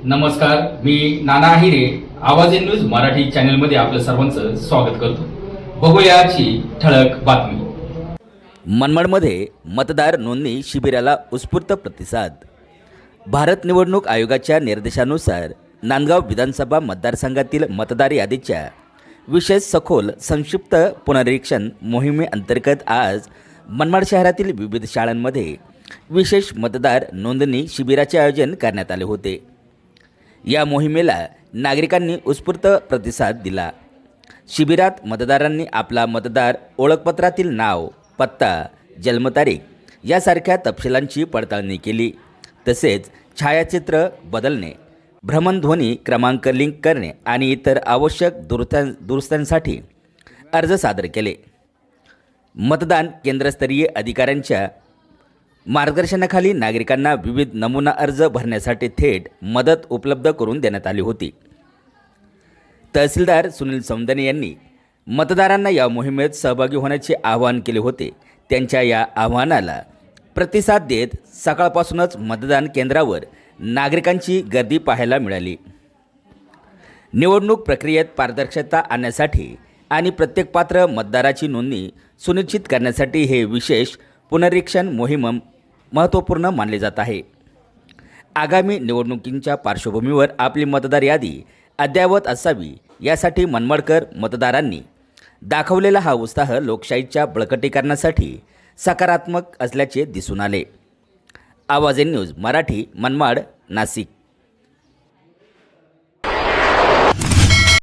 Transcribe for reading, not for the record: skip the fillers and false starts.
नमस्कार, मी नाना आहिरे. आवाज in news Marathi चॅनलमध्ये आपलं सर्वांचं स्वागत करतो. बघूया आजची ठळक बातमी. मनमाडमध्ये मतदार नोंदणी शिबिराला उत्स्फूर्त प्रतिसाद. भारत निवडणूक आयोगाच्या निर्देशानुसार नांदगाव विधानसभा मतदारसंघातील मतदार यादीच्या विशेष सखोल संक्षिप्त पुनरीक्षण मोहिमेअंतर्गत आज मनमाड शहरातील विविध शाळांमध्ये विशेष मतदार नोंदणी शिबिराचे आयोजन करण्यात आले होते. या मोहिमेला नागरिकांनी उत्स्फूर्त प्रतिसाद दिला. शिबिरात मतदारांनी आपला मतदार ओळखपत्रातील नाव, पत्ता, जन्मतारीख यासारख्या तपशिलांची पडताळणी केली. तसेच छायाचित्र बदलणे, भ्रमणध्वनी क्रमांक लिंक करणे आणि इतर आवश्यक दुरुस्त्यांसाठी अर्ज सादर केले. मतदान केंद्रस्तरीय अधिकाऱ्यांच्या मार्गदर्शनाखाली नागरिकांना विविध नमुना अर्ज भरण्यासाठी थेट मदत उपलब्ध करून देण्यात आली होती. तहसीलदार सुनील सौंदने यांनी मतदारांना या मोहिमेत सहभागी होण्याचे आवाहन केले होते. त्यांच्या या आवाहनाला प्रतिसाद देत सकाळपासूनच मतदान केंद्रावर नागरिकांची गर्दी पाहायला मिळाली. निवडणूक प्रक्रियेत पारदर्शकता आणण्यासाठी आणि प्रत्येक पात्र मतदाराची नोंदणी सुनिश्चित करण्यासाठी हे विशेष पुनरीक्षण मोहीम महत्त्वपूर्ण मानले जात आहे. आगामी निवडणुकींच्या पार्श्वभूमीवर आपली मतदार यादी अद्ययावत असावी यासाठी मनमाडकर मतदारांनी दाखवलेला हा उत्साह लोकशाहीच्या बळकटीकरणासाठी सकारात्मक असल्याचे दिसून आले. आवाज इन न्यूज मराठी, मनमाड, नाशिक.